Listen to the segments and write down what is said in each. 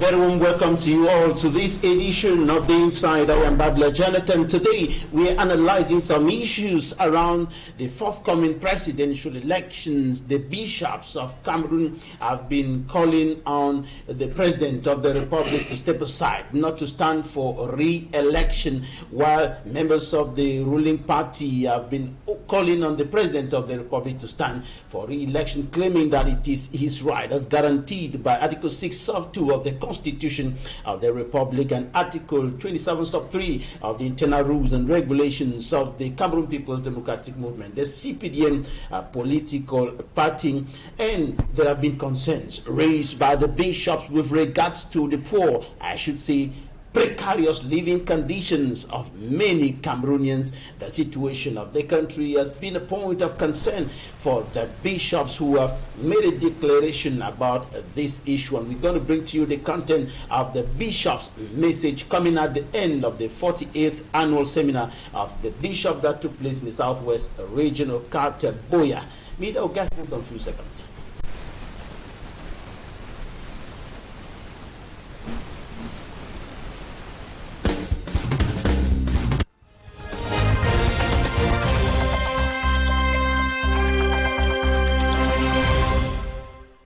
Very warm welcome to you all to this edition of The Inside. I am Babla Jonathan. Today we are analyzing some issues around the forthcoming presidential elections. The bishops of Cameroon have been calling on the president of the republic to step aside, not to stand for re-election, while members of the ruling party have been calling on the president of the republic to stand for re-election, claiming that it is his right as guaranteed by Article 6 sub 2 of the Constitution of the Republic and Article 27 sub 3 of the Internal Rules and Regulations of the Cameroon People's Democratic Movement, the CPDM political party. And there have been concerns raised by the bishops with regards to the poor, I should say, precarious living conditions of many Cameroonians. The situation of the country has been a point of concern for the bishops who have made a declaration about this issue, and we're going to bring to you the content of the bishops' message coming at the end of the 48th annual seminar of the bishop that took place in the Southwest Regional Capital, Boya. Meet our guests in some few seconds.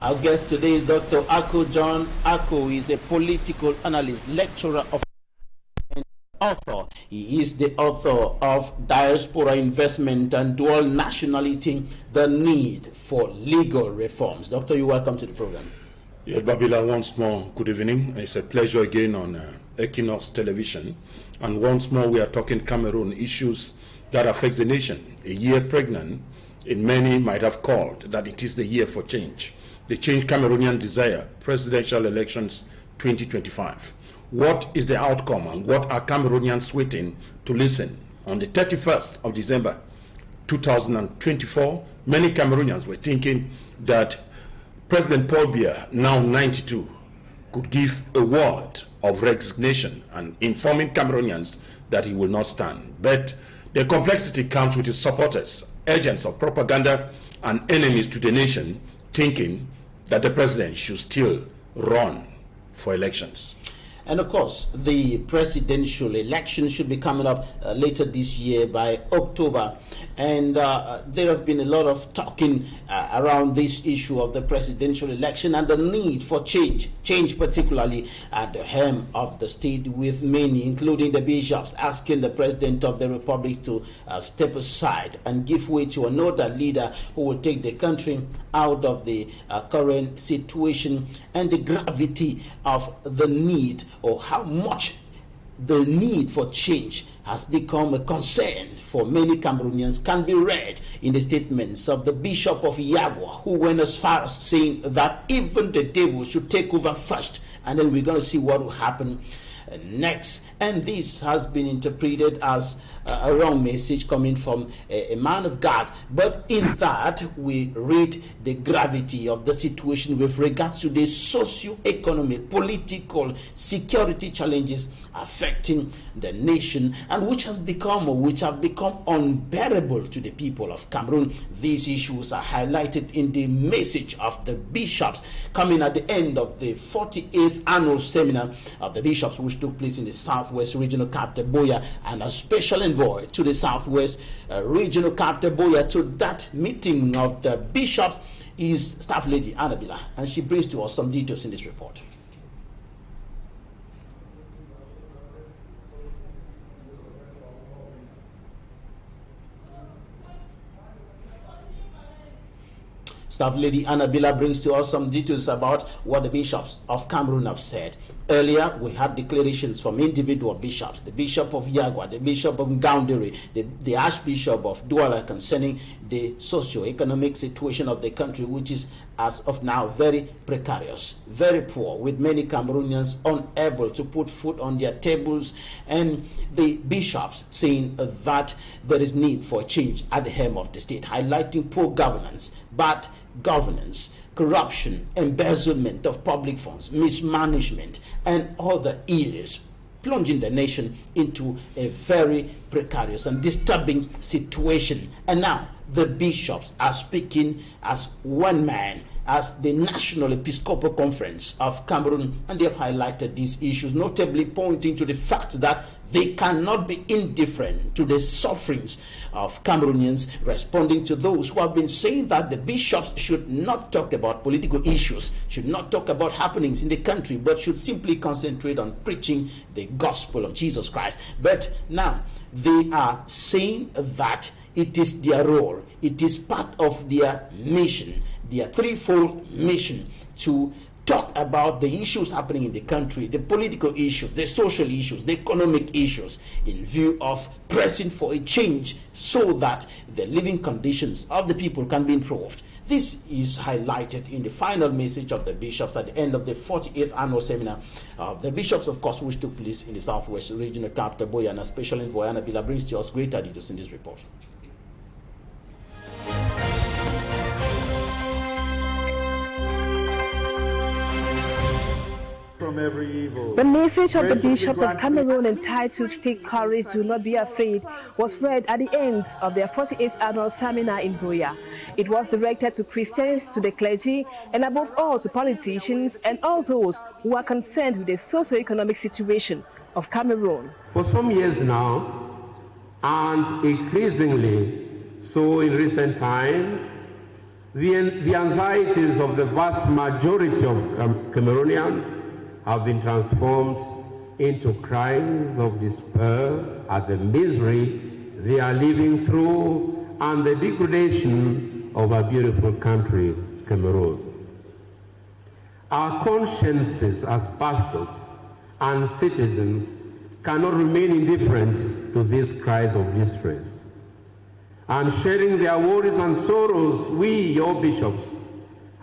Our guest today is Dr. Ako John. Ako is a political analyst, lecturer and author. He is the author of Diaspora Investment and Dual Nationality, The Need for Legal Reforms. Doctor, you're welcome to the program. Yeah, Babila, once more, good evening. It's a pleasure again on Equinoxe television. And once more, we are talking Cameroon issues that affect the nation. A year pregnant, and many might have called that it is the year for change. The change Cameroonian desire, presidential elections 2025. What is the outcome and what are Cameroonians waiting to listen? On the 31st of December 2024, many Cameroonians were thinking that President Paul Biya, now 92, could give a word of resignation and informing Cameroonians that he will not stand. But the complexity comes with his supporters, agents of propaganda and enemies to the nation, thinking that the president should still run for elections. And of course, the presidential election should be coming up later this year by October. And there have been a lot of talking around this issue of the presidential election and the need for change particularly at the helm of the state, with many, including the bishops, asking the president of the republic to step aside and give way to another leader who will take the country out of the current situation, and the gravity of the need, or how much the need for change has become a concern for many Cameroonians, can be read in the statements of the Bishop of Yagua, who went as far as saying that even the devil should take over first, and then we're going to see what will happen next. And this has been interpreted as a wrong message coming from a man of God, but in that we read the gravity of the situation with regards to the socio-economic, political, security challenges affecting the nation, and which have become unbearable to the people of Cameroon. These issues are highlighted in the message of the bishops coming at the end of the 48th annual seminar of the bishops, which took place in the Southwest Regional Capital, Boya, and a special envoy to the Southwest Regional Capital, Boya, to that meeting of the bishops is Staff Lady Annabella, and she brings to us some details in this report. Staff Lady Annabella brings to us some details about what the bishops of Cameroon have said. Earlier, we had declarations from individual bishops, the Bishop of Yagua, the Bishop of Ngaoundéré, the Archbishop of Douala, concerning the socio-economic situation of the country, which is, as of now, very precarious, very poor, with many Cameroonians unable to put food on their tables, and the bishops saying that there is need for change at the helm of the state, highlighting poor governance, bad governance, corruption, embezzlement of public funds, mismanagement, and other areas plunging the nation into a very precarious and disturbing situation. And now the bishops are speaking as one man, as the National Episcopal Conference of Cameroon, and they have highlighted these issues, notably pointing to the fact that they cannot be indifferent to the sufferings of Cameroonians, responding to those who have been saying that the bishops should not talk about political issues, should not talk about happenings in the country, but should simply concentrate on preaching the gospel of Jesus Christ. But now they are saying that it is their role, it is part of their mission, their threefold mission, to talk about the issues happening in the country, the political issues, the social issues, the economic issues, in view of pressing for a change so that the living conditions of the people can be improved. This is highlighted in the final message of the bishops at the end of the 48th annual seminar of the bishops, of course, which took place in the southwest regional capital, Boyana, especially in Voyana. Bila brings to us greater details in this report. From every evil. The message of the bishops of Cameroon, entitled "Take Courage, Do Not Be Afraid," was read at the end of their 48th annual seminar in Buea. It was directed to Christians, to the clergy, and above all to politicians and all those who are concerned with the socio-economic situation of Cameroon. For some years now, and increasingly so in recent times, the anxieties of the vast majority of Cameroonians have been transformed into cries of despair at the misery they are living through and the degradation of our beautiful country, Cameroon. Our consciences as pastors and citizens cannot remain indifferent to these cries of distress. And sharing their worries and sorrows, we, your bishops,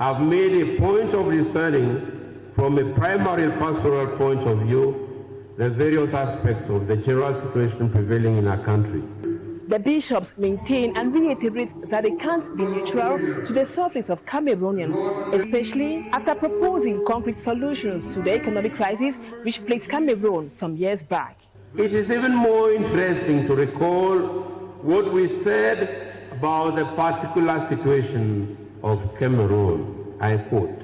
have made a point of discerning from a primary pastoral point of view the various aspects of the general situation prevailing in our country. The bishops maintain and reiterate that they can't be neutral to the sufferings of Cameroonians, especially after proposing concrete solutions to the economic crisis which plagued Cameroon some years back. It is even more interesting to recall what we said about the particular situation of Cameroon. I quote,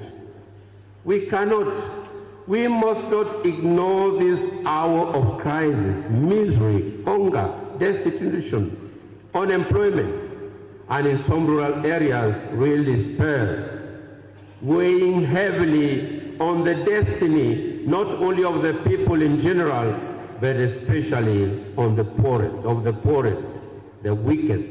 we must not ignore this hour of crisis, misery, hunger, destitution, unemployment, and in some rural areas, real despair, weighing heavily on the destiny not only of the people in general, but especially on the poorest of the poorest, the weakest,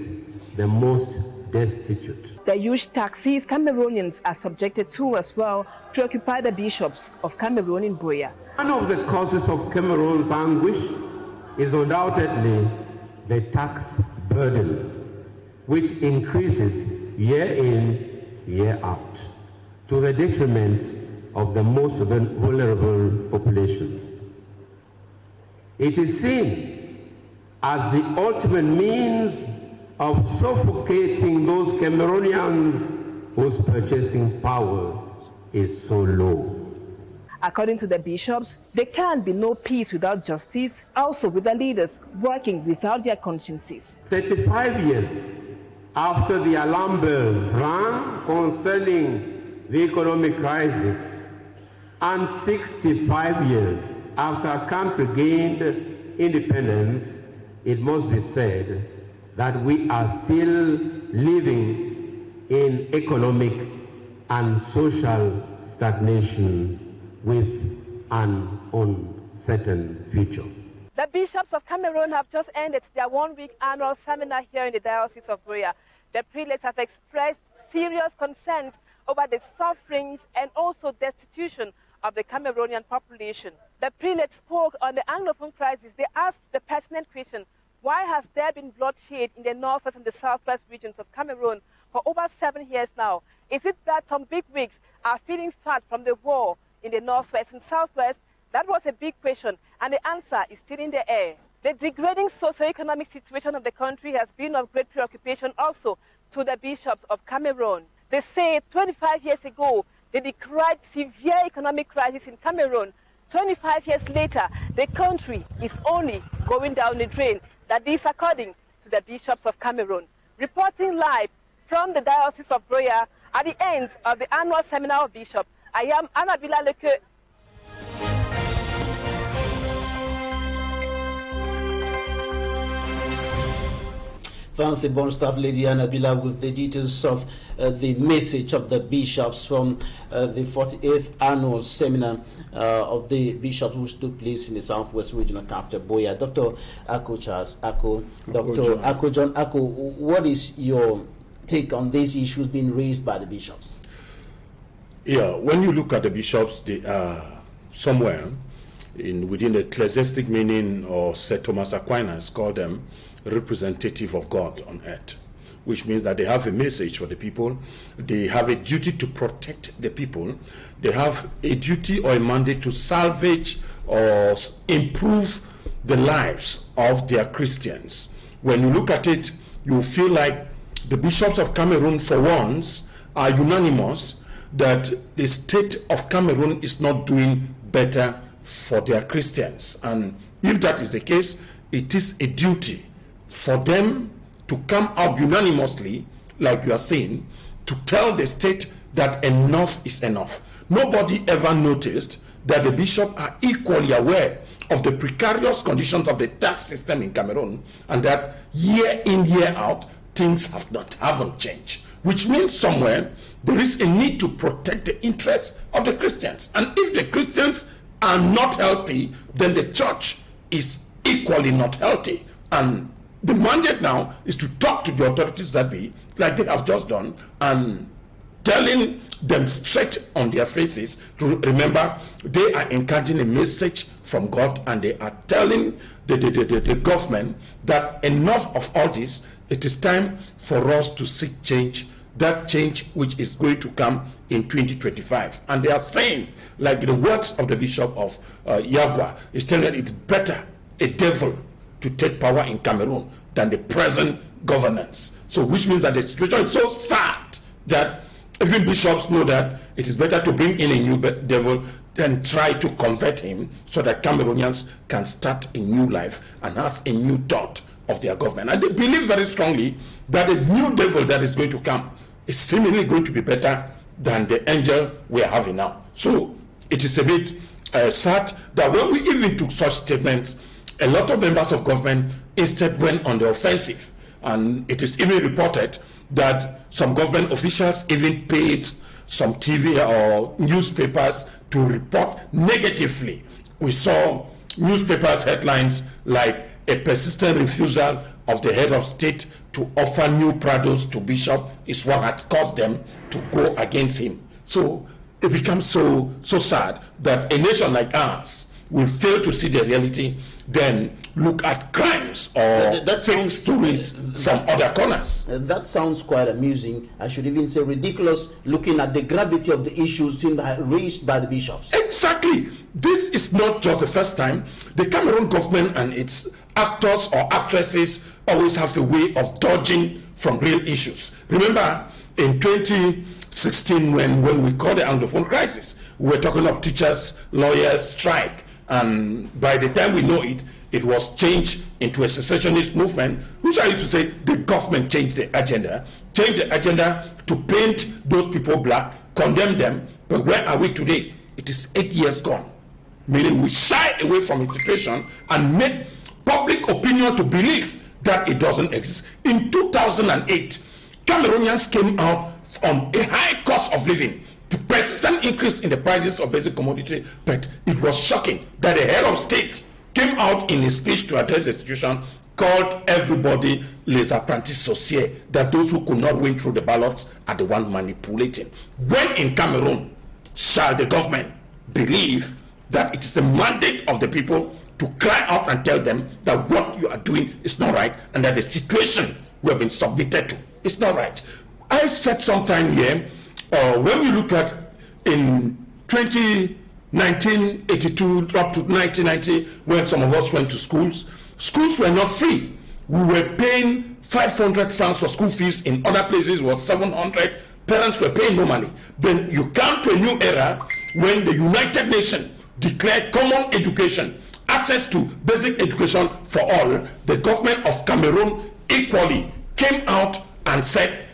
the most destitute. The huge taxes Cameroonians are subjected to as well preoccupy the bishops of Cameroon in Buea. One of the causes of Cameroon's anguish is undoubtedly the tax burden, which increases year in, year out, to the detriment of the most vulnerable populations. It is seen as the ultimate means of suffocating those Cameroonians whose purchasing power is so low. According to the bishops, there can be no peace without justice, also with the leaders working without their consciences. 35 years after the alarm bells rang concerning the economic crisis, and 65 years after our country gained independence, it must be said that we are still living in economic and social stagnation with an uncertain future. The bishops of Cameroon have just ended their one-week annual seminar here in the Diocese of Buea. The prelates have expressed serious concerns over the sufferings and also destitution of the Cameroonian population. The prelates spoke on the Anglophone crisis. They asked the pertinent question, why has there been bloodshed in the northwest and the southwest regions of Cameroon for over 7 years now? Is it that some bigwigs are feeling fat from the war in the northwest and southwest? That was a big question, and the answer is still in the air. The degrading socio-economic situation of the country has been of great preoccupation also to the bishops of Cameroon. They say 25 years ago, they decried severe economic crisis in Cameroon. 25 years later, the country is only going down the drain. That is according to the bishops of Cameroon. Reporting live from the Diocese of Broya at the end of the annual seminar of bishops, I am Annabila Leke. Thanks, the Born Staff Lady Annabila, with the details of the message of the bishops from the 48th annual seminar of the bishops, which took place in the Southwest Regional Capital, Boya. Dr. Ako Charles Ako, Dr. Ako John Ako, what is your take on these issues being raised by the bishops? Yeah, when you look at the bishops, they are somewhere within the ecclesiastic meaning, or St. Thomas Aquinas called them representative of God on earth, which means that they have a message for the people. They have a duty to protect the people. They have a duty or a mandate to salvage or improve the lives of their Christians. When you look at it, you feel like the bishops of Cameroon, for once, are unanimous that the state of Cameroon is not doing better for their Christians. And if that is the case, it is a duty for them to come out unanimously, like you are saying, to tell the state that enough is enough. Nobody ever noticed that the bishops are equally aware of the precarious conditions of the tax system in Cameroon, and that year in, year out, things haven't changed. Which means somewhere there is a need to protect the interests of the Christians. And if the Christians are not healthy, then the church is equally not healthy. And the mandate now is to talk to the authorities that be, like they have just done, and telling them straight on their faces to remember they are encouraging a message from God, and they are telling the government that enough of all this. It is time for us to seek change, that change which is going to come in 2025. And they are saying, like the words of the Bishop of Yagua, is telling that it's better a devil to take power in Cameroon than the present governance. So which means that the situation is so sad that even bishops know that it is better to bring in a new devil than try to convert him, so that Cameroonians can start a new life and have a new thought of their government. And they believe very strongly that the new devil that is going to come is seemingly going to be better than the angel we are having now. So it is a bit sad that when we even took such statements, a lot of members of government instead went on the offensive. And it is even reported that some government officials even paid some TV or newspapers to report negatively. We saw newspapers headlines like a persistent refusal of the head of state to offer new prados to bishop is what had caused them to go against him. So it becomes so sad that a nation like ours will fail to see the reality, then look at crimes or fake stories from other corners. That sounds quite amusing. I should even say ridiculous, looking at the gravity of the issues raised by the bishops. Exactly. This is not just the first time. The Cameroon government and its actors or actresses always have a way of dodging from real issues. Remember, in 2016, when we called the Anglophone crisis, we were talking of teachers, lawyers, strike. And by the time we know it, it was changed into a secessionist movement, which I used to say the government changed the agenda to paint those people black, condemn them. But where are we today? It is 8 years gone. Meaning we shy away from the situation and make public opinion to believe that it doesn't exist. In 2008, Cameroonians came out on a high cost of living, the persistent increase in the prices of basic commodity, but it was shocking that the head of state came out in a speech to address the situation, called everybody les apprentis sorciers, that those who could not win through the ballots are the one manipulating. When in Cameroon shall the government believe that it is the mandate of the people to cry out and tell them that what you are doing is not right, and that the situation we have been submitted to is not right? I said sometime here, when you look at in 1982 up to 1990, when some of us went to schools were not free. We were paying 500 francs for school fees. In other places was 700. Parents were paying normally. Then you come to a new era when the United Nations declared common education, access to basic education for all, the government of Cameroon equally came out and said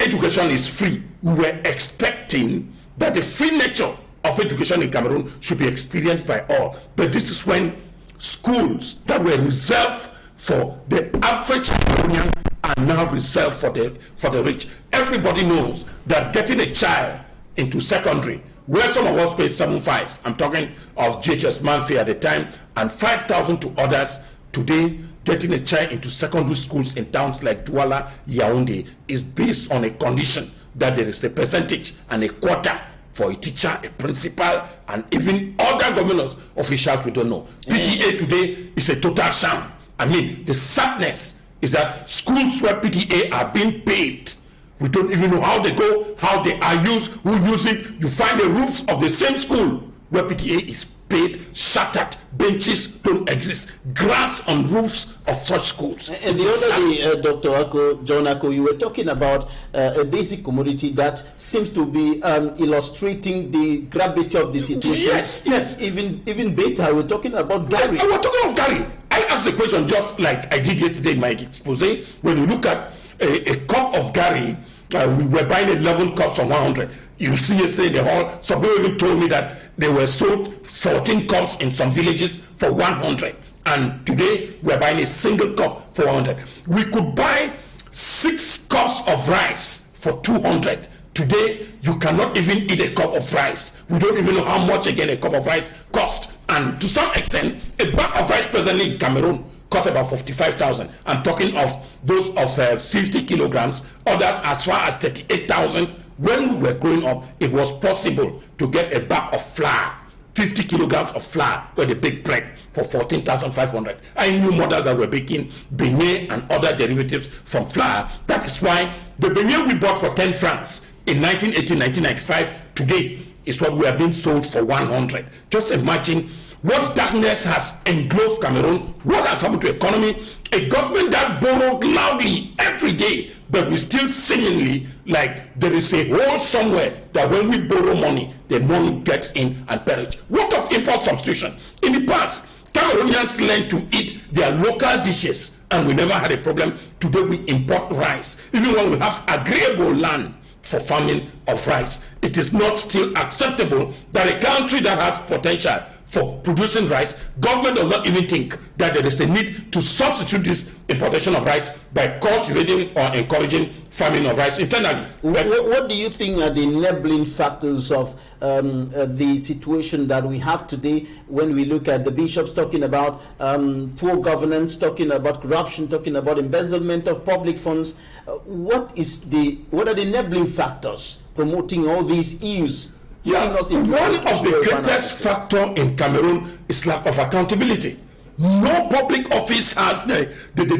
education is free. We were expecting that the free nature of education in Cameroon should be experienced by all. But this is when schools that were reserved for the average Cameroonian are now reserved for the rich. Everybody knows that getting a child into secondary, where some of us paid 7,500, I'm talking of JHS Manfi at the time, and 5,000 to others, today getting a child into secondary schools in towns like Douala, Yaoundé is based on a condition that there is a percentage and a quota for a teacher, a principal, and even other government officials we don't know. PTA today is a total sham. I mean, the sadness is that schools where PTA are being paid, we don't even know how they go, how they are used, who use it. You find the roofs of the same school where PTA is paid, shattered, benches don't exist, grass on roofs of such schools. And the other day, Dr. John Ako, you were talking about a basic commodity that seems to be illustrating the gravity of the situation. Yes, yes. Even better, we're talking about Gary. We're talking of Gary. I asked a question just like I did yesterday in my expose. When you look at a cup of Gary, we were buying 11 cups for 100. You see yesterday in the hall, some people even told me that they were sold 14 cups in some villages for 100. And today we're buying a single cup for 100. We could buy 6 cups of rice for 200. Today you cannot even eat a cup of rice. We don't even know how much again a cup of rice costs. And to some extent, a bag of rice presently in Cameroon cost about 55,000. I'm talking of those of 50 kilograms, others as far as 38,000. When we were growing up, it was possible to get a bag of flour, 50 kilograms of flour, where they bake bread for 14,500. I knew mothers that were baking beignet and other derivatives from flour. That is why the beignet we bought for 10 francs in 1980, 1995, today is what we are being sold for 100. Just imagine what darkness has engulfed Cameroon, what has happened to the economy, a government that borrowed loudly every day, but we still seemingly like there is a hole somewhere that when we borrow money, the money gets in and perishes. What of import substitution? In the past, Cameroonians learned to eat their local dishes and we never had a problem. Today we import rice. Even when we have agreeable land for farming of rice, it is not still acceptable that a country that has potential for producing rice, government does not even think that there is a need to substitute this importation of rice by cultivating or encouraging farming of rice internally. What do you think are the enabling factors of the situation that we have today when we look at the bishops talking about poor governance, talking about corruption, talking about embezzlement of public funds? What are the enabling factors promoting all these issues? Yeah, one of the greatest factor in Cameroon is lack of accountability. No public office has the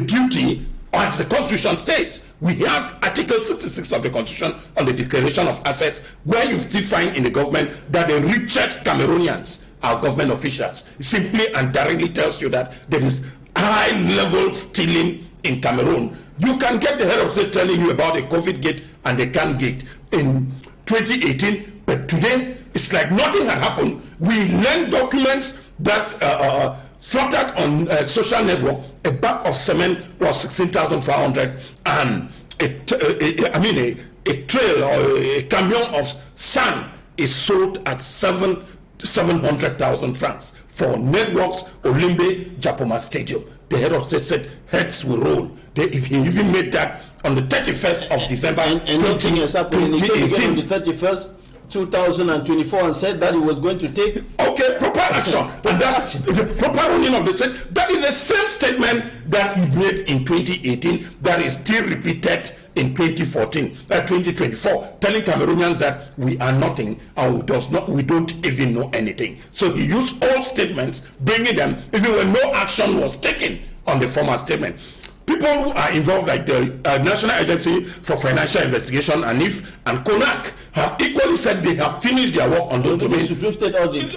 duty, as the Constitution states. We have Article 66 of the Constitution on the Declaration of Assets, where you still find in the government that the richest Cameroonians are government officials. It simply and directly tells you that there is high-level stealing in Cameroon. You can get the head of state telling you about the COVID gate and the CAN gate in 2018. But today, it's like nothing had happened. We learned documents that fluttered on social network. A bag of cement was 16,500, and a trail or a camion of sand is sold at 700,000 francs for Networks Olimbe Japoma Stadium. The head of state said heads will roll. If he even made that on the 31st of December, and nothing has happened. He came again on the 31st. 2024 and said that he was going to take proper action and that the proper running of the state. That is the same statement that he made in 2018 that is still repeated in 2024, telling Cameroonians that we are nothing and we don't even know anything. So he used all statements, bringing them even when no action was taken on the former statement. People who are involved, like the National Agency for Financial Investigation, and CONAC, have equally said they have finished their work on those domains. Supreme State audit,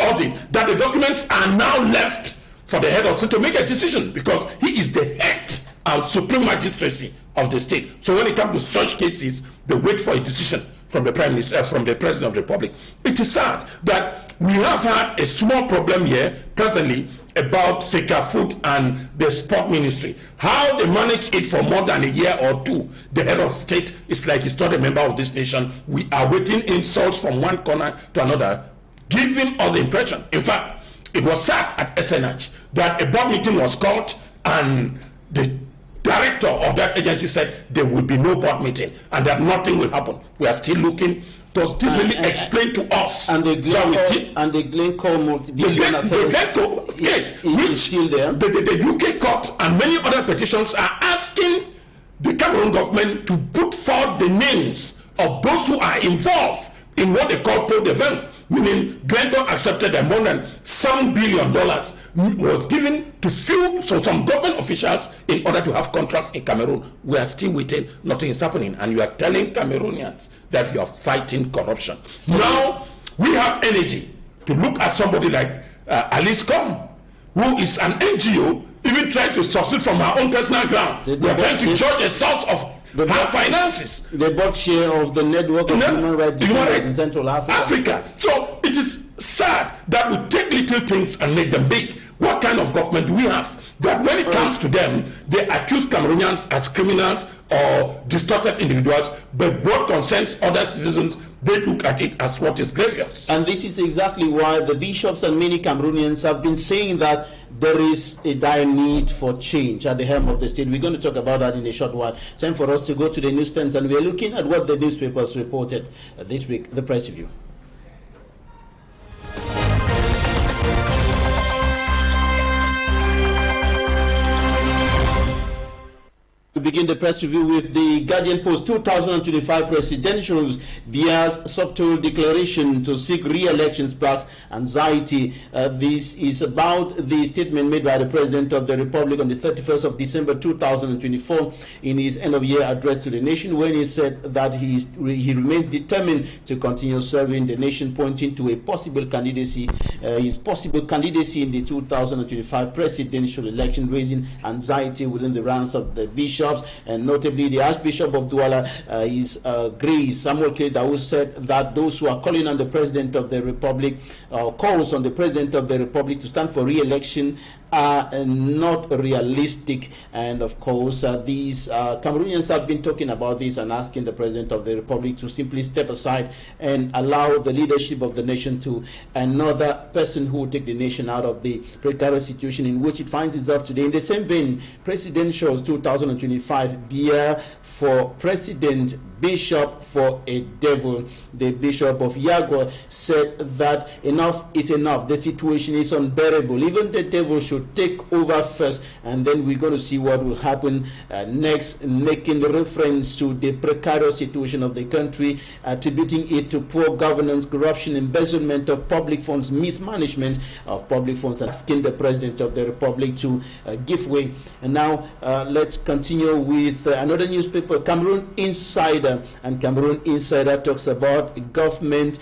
that the documents are now left for the head of state to make a decision, because he is the head and supreme magistracy of the state. So when it comes to such cases, they wait for a decision from the Prime Minister, from the President of the Republic. It is sad that we have had a small problem here presently about Food and the Sport Ministry. How they manage it for more than a year or two, the head of state is like he's not a member of this nation. We are waiting insults from one corner to another, giving us the impression. In fact, it was sad at SNH that a board meeting was called and the director of that agency said there will be no board meeting and that nothing will happen. We are still looking to still really explain to us. And the Glencore multi-billion yes, which is still there. The UK court and many other petitions are asking the Cameroon government to put forward the names of those who are involved in what they call pro-development, meaning Glencore accepted that more than $7 billion was given to some government officials in order to have contracts in Cameroon. We are still waiting, nothing is happening, and you are telling Cameroonians that you are fighting corruption. Now, we have energy to look at somebody like Alice Com, who is an NGO, even trying to succeed from her own personal ground. We are trying to judge the source of her finances. They bought share of the network of human rights defenders in Central Africa. So it is sad that we take little things and make them big. What kind of government do we have? That when it comes to them, they accuse Cameroonians as criminals or distorted individuals, but what concerns other citizens, they look at it as what is grievous. And this is exactly why the bishops and many Cameroonians have been saying that there is a dire need for change at the helm of the state. We're going to talk about that in a short while. Time for us to go to the newsstands, and we're looking at what the newspapers reported this week, the press review. We begin the press review with the Guardian Post 2025 presidentials. Biya's subtle declaration to seek re-election sparks anxiety. This is about the statement made by the President of the Republic on the 31st of December 2024 in his end-of-year address to the nation, when he said that he remains determined to continue serving the nation, pointing to a possible candidacy, his possible candidacy in the 2025 presidential election, raising anxiety within the ranks of the bishops. And notably, the Archbishop of Douala, His Grace Samuel K. Daoud, said that those who are calling on the President of the Republic, calls on the President of the Republic to stand for re-election are not realistic. And of course, these Cameroonians have been talking about this and asking the President of the Republic to simply step aside and allow the leadership of the nation to another person who will take the nation out of the precarious situation in which it finds itself today. In the same vein, presidentials 2025, Biya for president, bishop for a devil. The Bishop of Yagwa said that enough is enough. The situation is unbearable. Even the devil should take over first, and then we're going to see what will happen next, making reference to the precarious situation of the country, attributing it to poor governance, corruption, embezzlement of public funds, mismanagement of public funds, asking the President of the Republic to give way. And now let's continue with another newspaper, Cameroon Insider. And Cameroon Insider talks about government's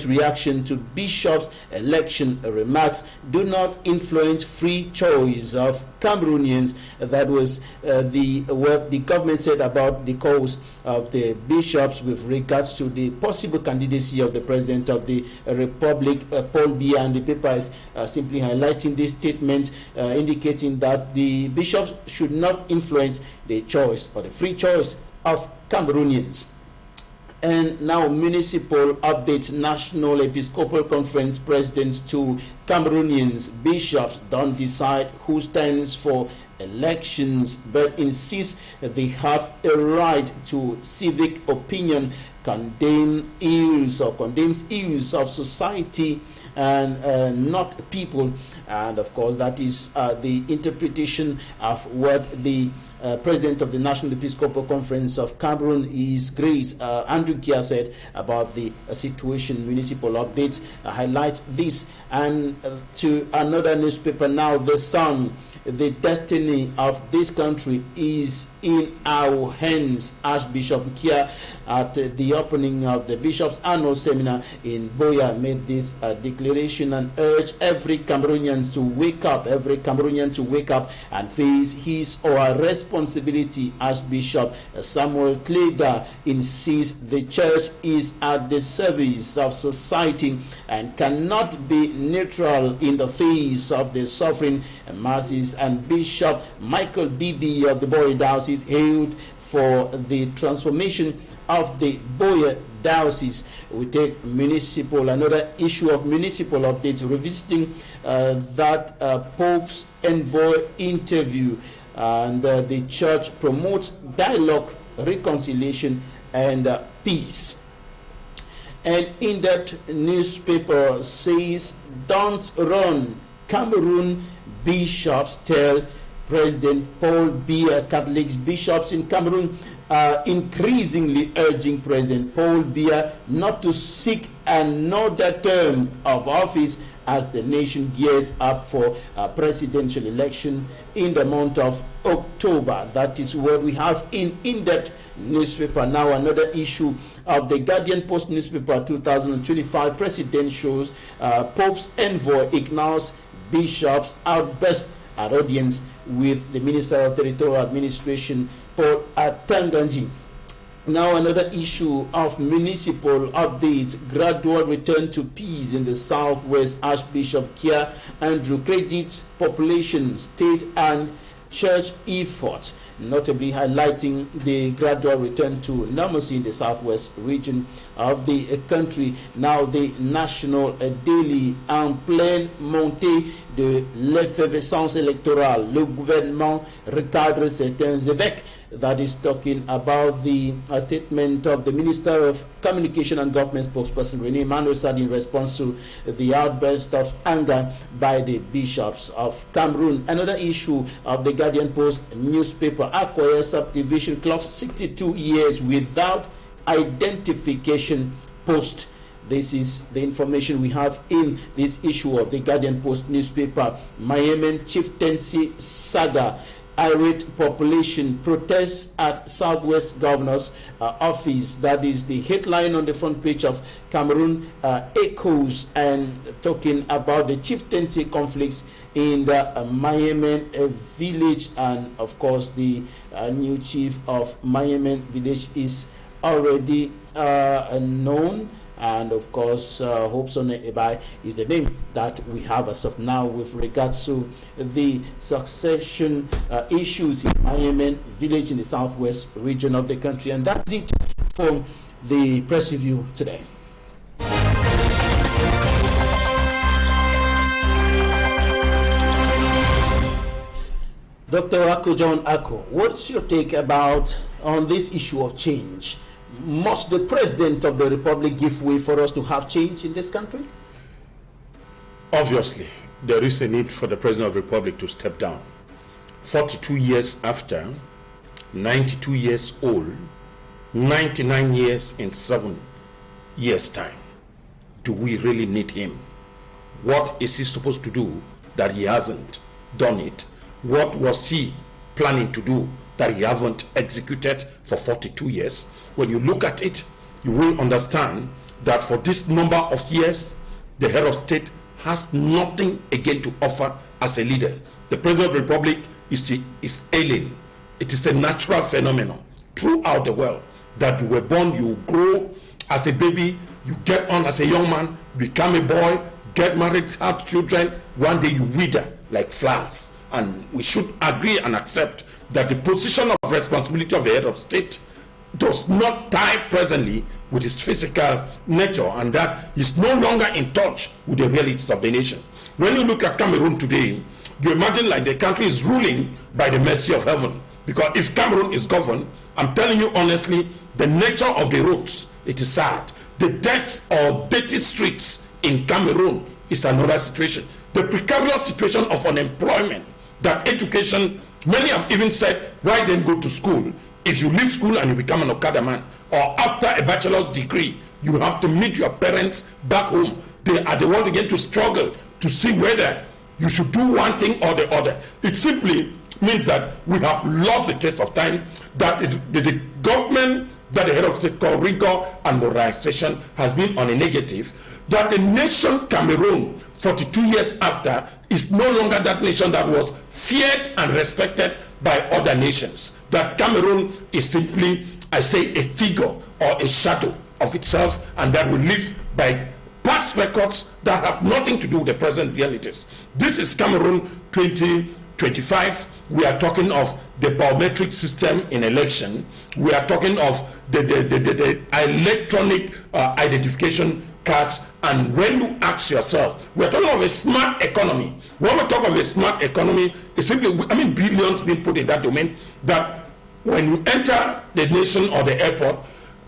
reaction to bishops' election remarks do not influence free choice of Cameroonians. That was what the government said about the cause of the bishops with regards to the possible candidacy of the President of the Republic, Paul Biya. And the paper is simply highlighting this statement, indicating that the bishops should not influence the choice or the free choice of Cameroonians. And now, municipal update. National Episcopal Conference presidents to Cameroonians. Bishops don't decide who stands for elections, but insist they have a right to civic opinion, condemns ills of society and not people. And of course, that is the interpretation of what the President of the National Episcopal Conference of Cameroon, His Grace Andrew Kia, said about the situation. Municipal updates highlight this. And to another newspaper now, The Sun. The destiny of this country is in our hands. Archbishop Kia, at the opening of the Bishops' Annual Seminar in Boya, made this declaration and urged every Cameroonian to wake up, and face his or her responsibility responsibility. Archbishop Samuel Kleda insists the church is at the service of society and cannot be neutral in the face of the suffering masses. And Bishop Michael Bibi of the Boye Diocese hailed for the transformation of the Boye Diocese. We take another issue of municipal updates, revisiting that Pope's envoy interview, and the church promotes dialogue, reconciliation, and peace. An in-depth newspaper says, "Don't run." Cameroon bishops tell President Paul Biya Catholic bishops in Cameroon are increasingly urging President Paul Biya not to seek another term of office as the nation gears up for a presidential election in the month of October. That is what we have in in-depth newspaper. Now another issue of the Guardian Post newspaper 2025 presidentials, Pope's envoy Equinoxe bishops outburst at audience with the Minister of Territorial Administration, Paul Atanganji. Now another issue of municipal updates, gradual return to peace in the Southwest. Archbishop Kia Andrew credits population, state and church efforts, notably highlighting the gradual return to normalcy in the Southwest region of the country. Now the national daily en pleine montée de l'effervescence électorale, le gouvernement recadre certains évêques. That is talking about the statement of the Minister of Communication and Government spokesperson Rene Emmanuel Sadi in response to the outburst of anger by the bishops of Cameroon. Another issue of the Guardian Post newspaper, Acquire subdivision clocks 62 years without identification post. This is the information we have in this issue of the Guardian Post newspaper. Miami chieftaincy saga. Irate population protests at Southwest Governor's office. That is the headline on the front page of Cameroon Echoes, and talking about the chieftaincy conflicts in the Miami village. And of course, the new chief of Miami village is already known. And of course, Hobson Ebai is the name that we have as of now with regards to the succession issues in Miami village in the Southwest region of the country. And that's it for the press review today. Dr. Ako John Ako, what's your take on this issue of change? Must the President of the Republic give way for us to have change in this country? Obviously, there is a need for the President of the Republic to step down. 42 years after, 92 years old, 99 years in 7 years' time. Do we really need him? What is he supposed to do that he hasn't done it? What was he planning to do that he haven't executed for 42 years? When you look at it, you will understand that for this number of years, the head of state has nothing again to offer as a leader. The President of the Republic is alien. It is a natural phenomenon throughout the world that you were born, you grow as a baby, you get on as a young man, become a boy, get married, have children, one day you wither like flowers. And we should agree and accept that the position of responsibility of the head of state does not tie presently with his physical nature, and that he's no longer in touch with the realities of the nation. When you look at Cameroon today, you imagine like the country is ruling by the mercy of heaven. Because if Cameroon is governed, I'm telling you honestly, the nature of the roads, it is sad. The deaths or dirty streets in Cameroon is another situation. The precarious situation of unemployment, that education, many have even said, why then go to school? If you leave school and you become an Okada man, or after a bachelor's degree, you have to meet your parents back home. They are the ones again to struggle to see whether you should do one thing or the other. It simply means that we have lost the taste of time, that the government that the head of state called rigor and moralization has been on a negative, that the nation Cameroon 42 years after, is no longer that nation that was feared and respected by other nations. That Cameroon is simply, I say, a figure or a shadow of itself, and that will live by past records that have nothing to do with the present realities. This is Cameroon 2025. We are talking of the biometric system in election. We are talking of the electronic identification cards. And when you ask yourself, we are talking of a smart economy. When we talk of a smart economy, it's simply, I mean, billions being put in that domain, that when you enter the nation or the airport,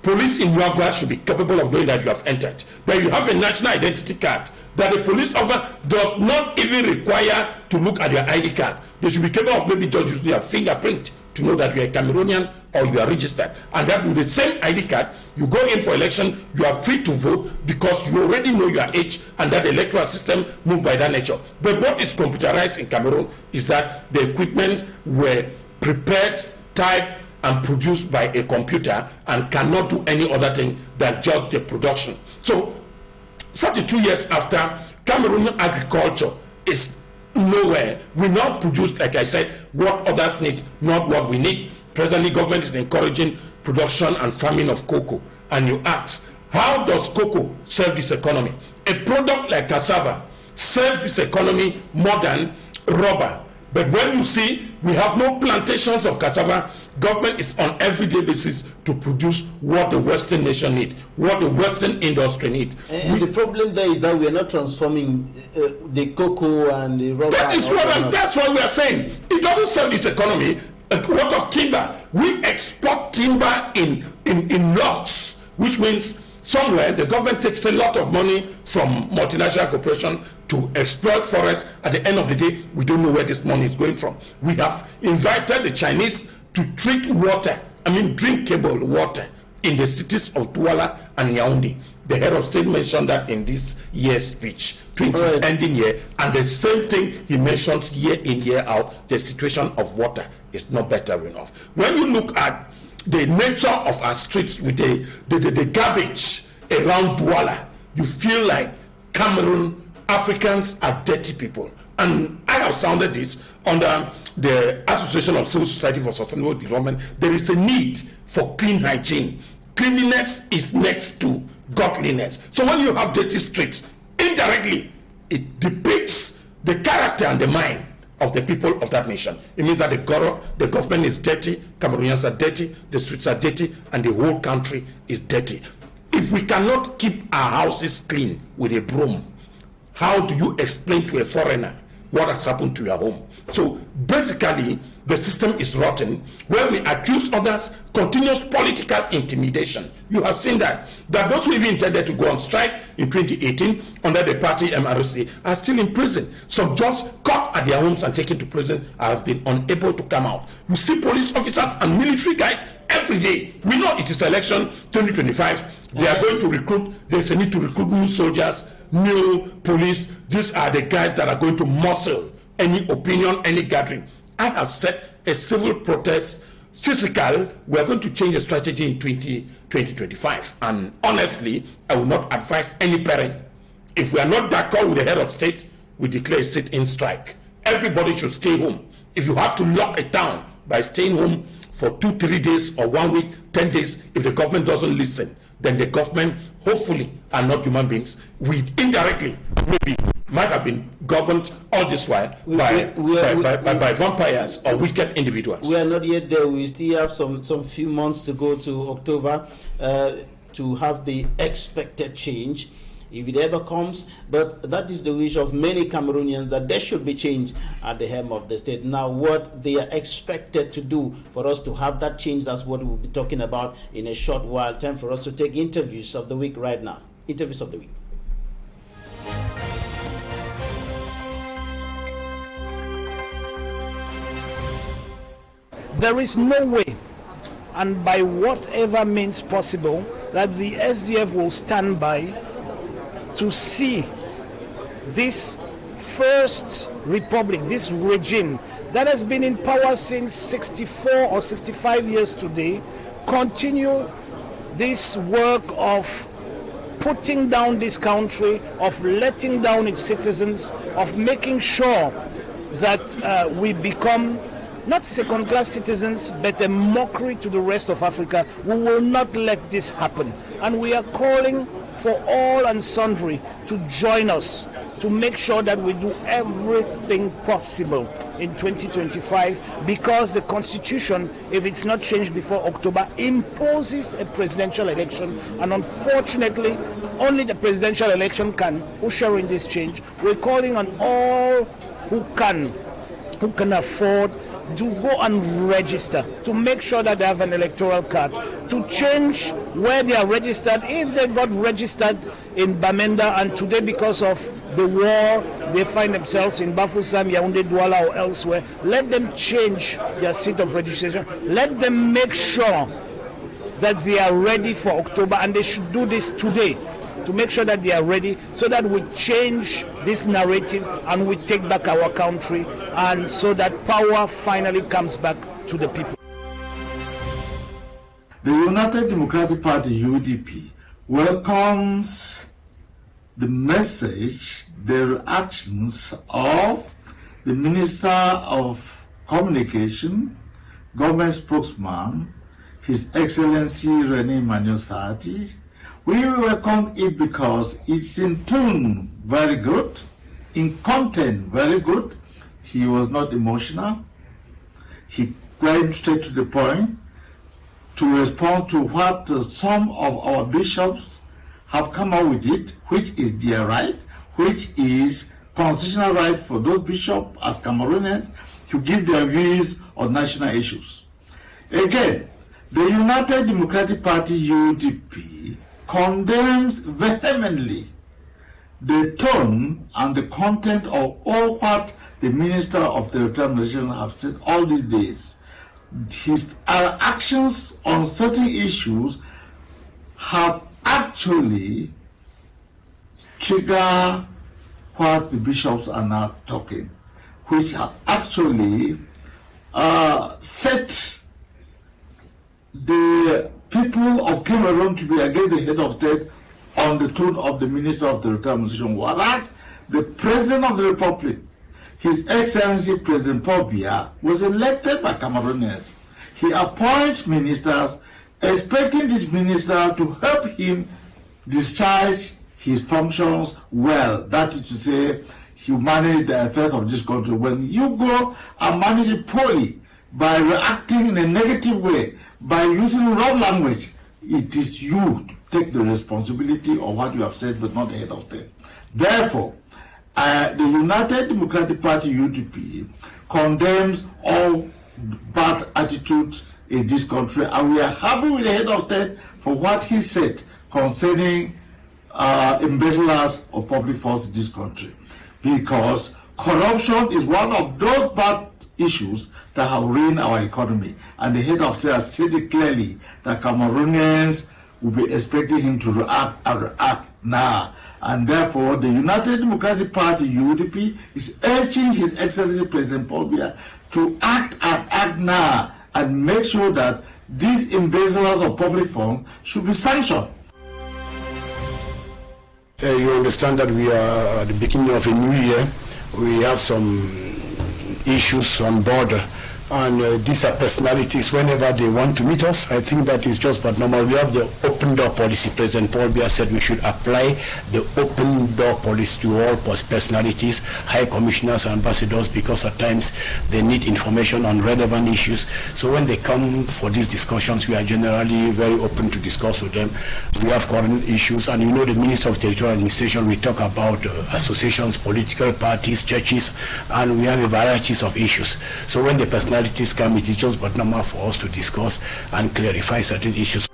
police in Uruguay should be capable of knowing that you have entered. That you have a national identity card, that the police officer does not even require to look at your ID card. They should be capable of maybe just using your fingerprint to know that you are a Cameroonian or you are registered. And that with the same ID card, you go in for election, you are free to vote because you already know your age, and that electoral system moves by that nature. But what is computerized in Cameroon is that the equipments were prepared, typed, and produced by a computer and cannot do any other thing than just the production. So 42 years after, Cameroon agriculture is nowhere. We not produce, like I said, what others need, not what we need. Presently, government is encouraging production and farming of cocoa. And you ask, how does cocoa serve this economy? A product like cassava serves this economy more than rubber. But when you see we have no plantations of cassava, government is on everyday basis to produce what the Western nation need, what the Western industry need. And the problem there is that we are not transforming the cocoa and the rubber. That's what we are saying. It doesn't serve this economy. What of timber? We export timber in lots, which means somewhere the government takes a lot of money from multinational corporation to exploit forests. At the end of the day, we don't know where this money is going from. We have invited the Chinese to treat water, I mean drinkable water, in the cities of Douala and Yaoundé. The head of state mentioned that in this year's speech, ending year, and the same thing he mentions year in, year out, the situation of water is not better enough. When you look at the nature of our streets with the garbage around Douala, you feel like Cameroon, Africans are dirty people. And I have sounded this under the Association of Civil Society for Sustainable Development. There is a need for clean hygiene. Cleanliness is next to godliness. So when you have dirty streets, indirectly, it depicts the character and the mind of the people of that nation. It means that the government is dirty, Cameroonians are dirty, the streets are dirty, and the whole country is dirty. If we cannot keep our houses clean with a broom, how do you explain to a foreigner what has happened to your home? So basically, the system is rotten, where we accuse others, continuous political intimidation. You have seen that those who even intended to go on strike in 2018 under the party MRC are still in prison. Some just caught at their homes and taken to prison have been unable to come out. You see police officers and military guys every day. We know it is election 2025. They are going to recruit, there's a need to recruit new soldiers, new police. These are the guys that are going to muscle any opinion, any gathering. I have said a civil protest, physical, we are going to change the strategy in 2025. And honestly, I will not advise any parent. If we are not d'accord with the head of state, we declare a sit-in strike. Everybody should stay home. If you have to lock it down by staying home for 2-3 days or 1 week, 10 days, if the government doesn't listen, then the government, hopefully, are not human beings. We indirectly, maybe, might have been governed all this while by vampires or wicked individuals. We are not yet there. We still have some few months to go to October to have the expected change, if it ever comes. But that is the wish of many Cameroonians, that there should be change at the helm of the state. Now, what they are expected to do for us to have that change, that's what we'll be talking about in a short while. Time for us to take interviews of the week right now. Interviews of the week. There is no way, and by whatever means possible, that the SDF will stand by to see this first republic, this regime that has been in power since 64 or 65 years today, continue this work of putting down this country, of letting down its citizens, of making sure that we become not second-class citizens, but a mockery to the rest of Africa. We will not let this happen. And we are calling for all and sundry to join us to make sure that we do everything possible in 2025, because the Constitution, if it's not changed before October, imposes a presidential election, and unfortunately only the presidential election can usher in this change. We're calling on all who can afford to go and register, to make sure that they have an electoral card, to change where they are registered. If they got registered in Bamenda and today, because of the war, they find themselves in Bafoussam, Yaoundé, Douala or elsewhere, let them change their seat of registration. Let them make sure that they are ready for October, and they should do this today to make sure that they are ready, so that we change this narrative and we take back our country, and so that power finally comes back to the people. The United Democratic Party, UDP, welcomes the message, the reactions of the Minister of Communication, government spokesman, His Excellency René Emmanuel Sati. We welcome it because it's in tune very good, in content very good. He was not emotional. He came straight to the point to respond to what some of our bishops have come out with it, which is their right, which is constitutional right for those bishops as Cameroonians to give their views on national issues. Again, the United Democratic Party, UDP, condemns vehemently the tone and the content of all what the Minister of the Determination have said all these days. His actions on certain issues have actually triggered what the bishops are now talking, which have actually set the people of Cameroon to be against the head of state on the tone of the Minister of the Determination, whereas the President of the Republic, His Excellency President Paul Biya, was elected by Cameroonians. He appoints ministers, expecting this minister to help him discharge his functions well. That is to say, he manage the affairs of this country. When you go and manage it poorly, by reacting in a negative way, by using wrong language, it is you to take the responsibility of what you have said, but not the head of state. Therefore, the United Democratic Party, UDP, condemns all bad attitudes in this country, and we are happy with the head of state for what he said concerning embezzlers of public funds in this country, because corruption is one of those bad issues that have ruined our economy, and the head of state has said it clearly that Cameroonians will be expecting him to react now, and therefore the United Democratic Party, UDP, is urging His Excellency President Paul Biya to act now and make sure that these embezzlers of public funds should be sanctioned. You understand that we are at the beginning of a new year. We have some issues on board, and these are personalities whenever they want to meet us. I think that is just but normal. We have the open door policy. President Paul Biya said we should apply the open door policy to all personalities, high commissioners and ambassadors, because at times they need information on relevant issues. So when they come for these discussions, we are generally very open to discuss with them. We have current issues, and you know, the Minister of Territorial Administration, we talk about associations, political parties, churches, and we have a variety of issues. So when the personalities come, it is just but normal for us to discuss and clarify certain issues.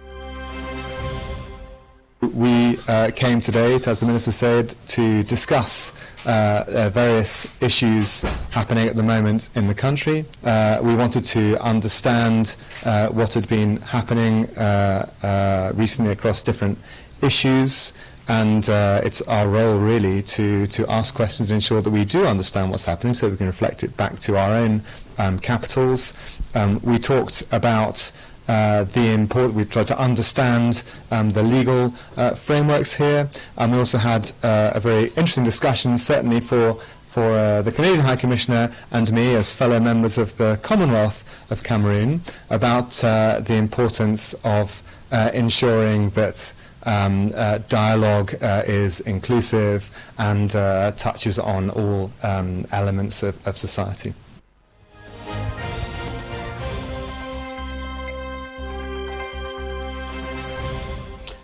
We came today, as the Minister said, to discuss various issues happening at the moment in the country. We wanted to understand what had been happening recently across different issues, and it's our role really to ask questions and ensure that we do understand what's happening so we can reflect it back to our own capitals. We talked about we tried to understand the legal frameworks here, and we also had a very interesting discussion, certainly for the Canadian High Commissioner and me as fellow members of the Commonwealth of Cameroon, about the importance of ensuring that dialogue is inclusive and touches on all elements of society.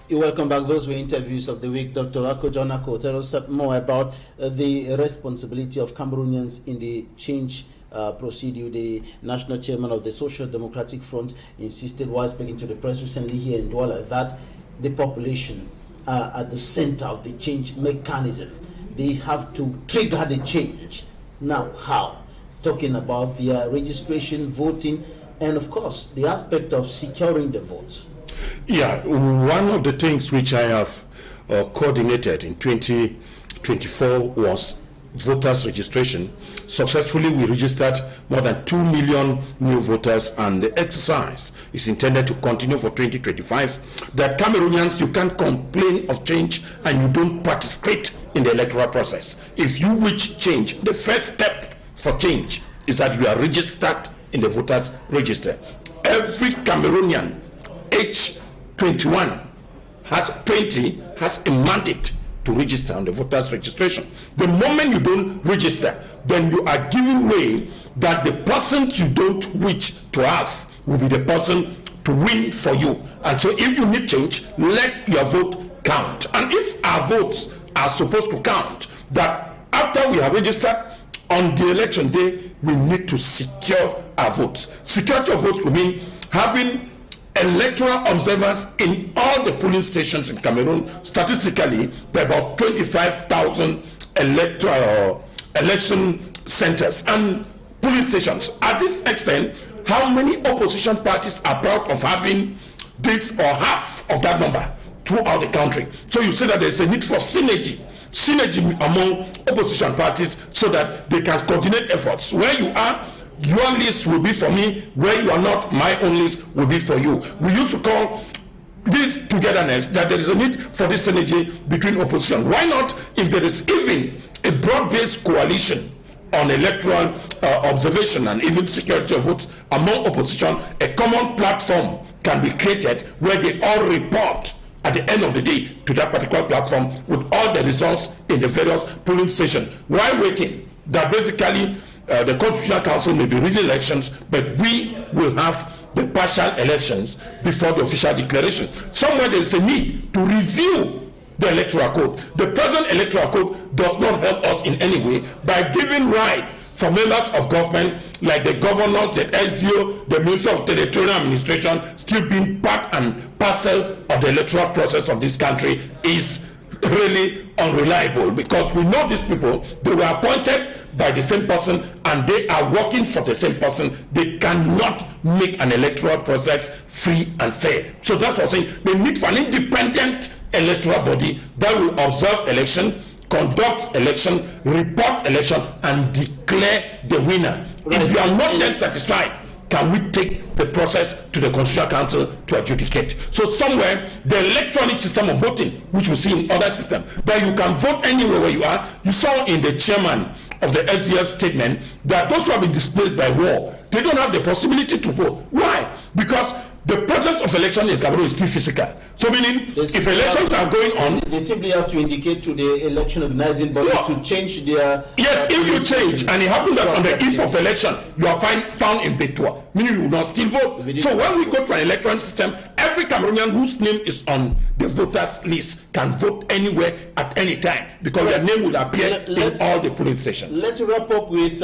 You welcome back. Those were interviews of the week. Dr. Ako Jonako, tell us more about the responsibility of Cameroonians in the change procedure. The national chairman of the Social Democratic Front insisted while speaking to the press recently here in Douala that the population are at the center of the change mechanism. They have to trigger the change. Now, how? Talking about their registration, voting, and of course, the aspect of securing the vote. Yeah, one of the things which I have coordinated in 2024 was voters registration. Successfully, we registered more than 2 million new voters, and the exercise is intended to continue for 2025. That Cameroonians, you can't complain of change and you don't participate in the electoral process. If you wish change, the first step for change is that you are registered in the voters register. Every Cameroonian age 21 has a mandate to register on the voters registration. The moment you don't register, then you are giving way that the person you don't wish to have will be the person to win for you. And so if you need change, let your vote count. And if our votes are supposed to count, that after we have registered on the election day, we need to secure our votes. Security of votes will mean having electoral observers in all the polling stations in Cameroon. Statistically, there are about 25,000 election centers and polling stations. At this extent, how many opposition parties are proud of having this or half of that number throughout the country? So you see that there's a need for synergy among opposition parties so that they can coordinate efforts. Where you are, your list will be for me. Where you are not, my own list will be for you. We used to call this togetherness, that there is a need for this synergy between opposition. Why not, if there is even a broad-based coalition on electoral observation and even security of votes among opposition, a common platform can be created where they all report at the end of the day to that particular platform with all the results in the various polling stations. While waiting, that basically the Constitutional Council may be reading elections, but we will have the partial elections before the official declaration. Somewhere there is a need to review the electoral code. The present electoral code does not help us in any way by giving right for members of government like the governors, the SDO, the Minister of Territorial Administration, still being part and parcel of the electoral process of this country is really unreliable, because we know these people, they were appointed by the same person and they are working for the same person. They cannot make an electoral process free and fair. So that's what I'm saying. They need for an independent electoral body that will observe election, conduct election, report election, and declare the winner. Right. If you are not yet satisfied, can we take the process to the Constitutional Council to adjudicate? So somewhere, the electronic system of voting, which we see in other systems, that you can vote anywhere where you are. You saw in the chairman of the SDF statement that those who have been displaced by war, they don't have the possibility to vote. Why? Because the process of election in Cameroon is still physical. So meaning, if elections are going on, they simply have to indicate to the election organizing body to change their... Yes, if you change, and it happens that on the eve of election, you are found in Betua, meaning you will not still vote. So when we go to an electoral system, every Cameroonian whose name is on the voters list can vote anywhere at any time, because their name will appear in all the polling stations. Let's wrap up with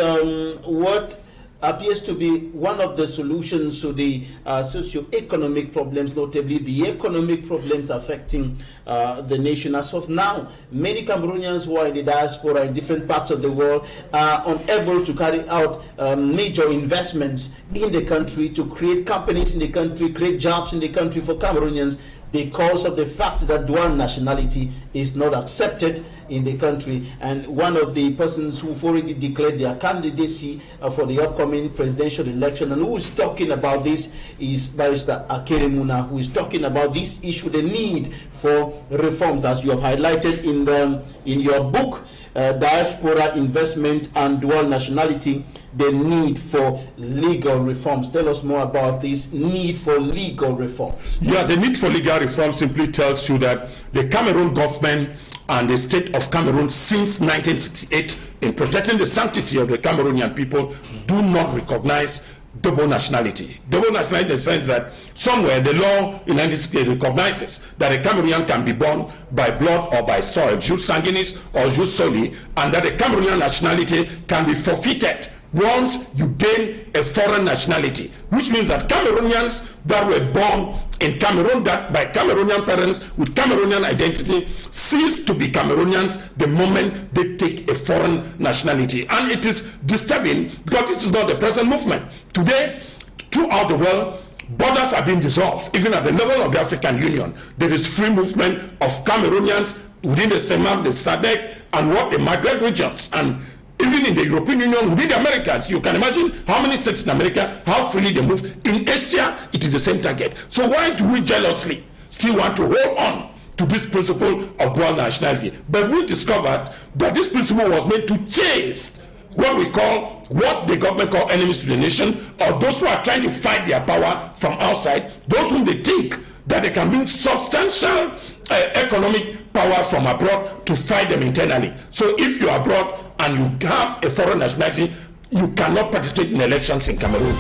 what appears to be one of the solutions to the socio-economic problems, notably the economic problems affecting the nation. As of now, many Cameroonians who are in the diaspora in different parts of the world are unable to carry out major investments in the country, to create companies in the country, create jobs in the country for Cameroonians, because of the fact that dual nationality is not accepted in the country. And one of the persons who've already declared their candidacy for the upcoming upcoming presidential election. And who is talking about this is Barrister Akeremuna, who is talking about this issue, the need for reforms, as you have highlighted in your book, Diaspora Investment and Dual Nationality, the need for legal reforms. Tell us more about this need for legal reforms. Yeah, the need for legal reform simply tells you that the Cameroon government and the state of Cameroon since 1968, in protecting the sanctity of the Cameroonian people, do not recognize double nationality. Double nationality in the sense that somewhere the law in 1968 recognizes that a Cameroonian can be born by blood or by soil, jus sanguinis or jus soli, and that the Cameroonian nationality can be forfeited once you gain a foreign nationality, which means that Cameroonians that were born in Cameroon, that by Cameroonian parents with Cameroonian identity, cease to be Cameroonians the moment they take a foreign nationality. And it is disturbing because this is not the present movement. Today, throughout the world, borders are being dissolved. Even at the level of the African Union, there is free movement of Cameroonians within the CEMAC, the SADC, and what the Maghreb regions. And even in the European Union, within the Americas, you can imagine how many states in America, how freely they move. In Asia, it is the same target. So why do we jealously still want to hold on to this principle of dual nationality? But we discovered that this principle was meant to chase what the government call enemies to the nation, or those who are trying to fight their power from outside, those whom they think that they can bring substantial economic power from abroad to fight them internally. So if you are abroad and you have a foreign nationality, you cannot participate in elections in Cameroon.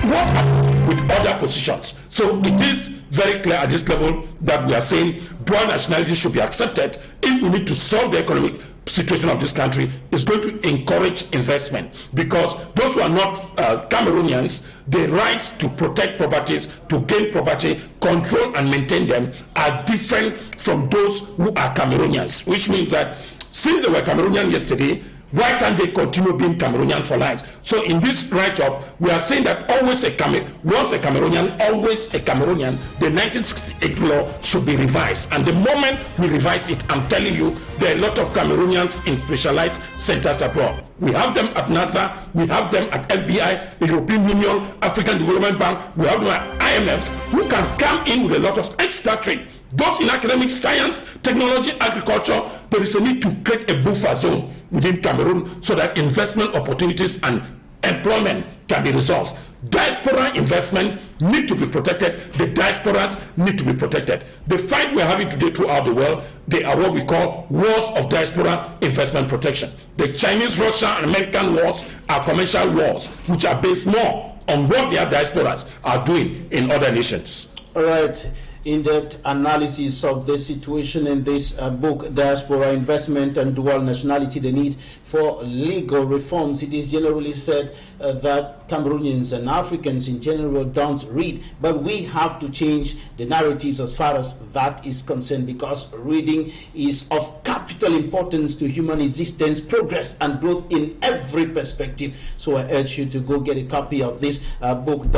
What happens with other positions? So it is very clear at this level that we are saying dual nationality should be accepted if we need to solve the economic situation of this country. Is going to encourage investment, because those who are not Cameroonians, the rights to protect properties, to gain property, control and maintain them are different from those who are Cameroonians, which means that since they were Cameroonian yesterday, why can't they continue being Cameroonian for life? So in this write-up, we are saying that once a Cameroonian, always a Cameroonian. The 1968 law should be revised. And the moment we revise it, I'm telling you, there are a lot of Cameroonians in specialized centers abroad. We have them at NASA, we have them at FBI, the European Union, African Development Bank, we have them at IMF, who can come in with a lot of expatriate. Those in academic science, technology, agriculture, there is a need to create a buffer zone within Cameroon so that investment opportunities and employment can be resolved. Diaspora investment need to be protected. The diasporas need to be protected. The fight we're having today throughout the world, they are what we call wars of diaspora investment protection. The Chinese, Russian, and American wars are commercial wars, which are based more on what their diasporas are doing in other nations. All right. In-depth analysis of the situation in this book, Diaspora Investment and Dual Nationality, the need for legal reforms. It is generally said that Cameroonians and Africans in general don't read, but we have to change the narratives as far as that is concerned, because reading is of capital importance to human existence, progress and growth in every perspective. So I urge you to go get a copy of this book,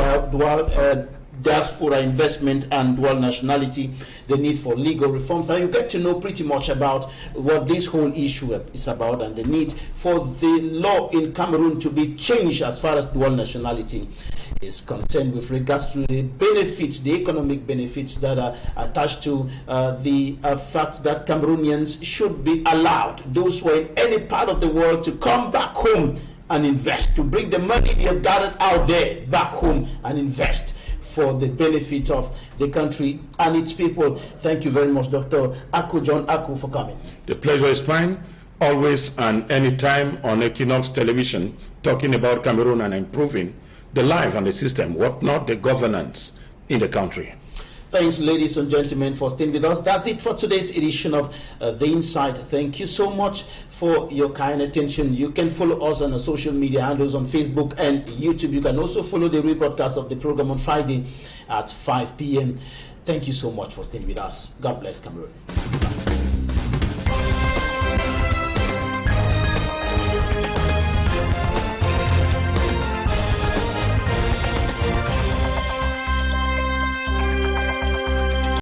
Diaspora Investment and Dual Nationality, the need for legal reforms, and you get to know pretty much about what this whole issue is about and the need for the law in Cameroon to be changed as far as dual nationality is concerned, with regards to the benefits, the economic benefits that are attached to the fact that Cameroonians should be allowed, those who are in any part of the world, to come back home and invest, to bring the money they have gathered out there back home and invest for the benefit of the country and its people. Thank you very much, Dr. John Aku, for coming. The pleasure is mine, always and anytime on Equinoxe television, talking about Cameroon and improving the life and the system, what not the governance in the country. Thanks, ladies and gentlemen, for staying with us. That's it for today's edition of The Insight. Thank you so much for your kind attention. You can follow us on the social media handles on Facebook and YouTube. You can also follow the rebroadcast of the program on Friday at 5 p.m. Thank you so much for staying with us. God bless Cameroon.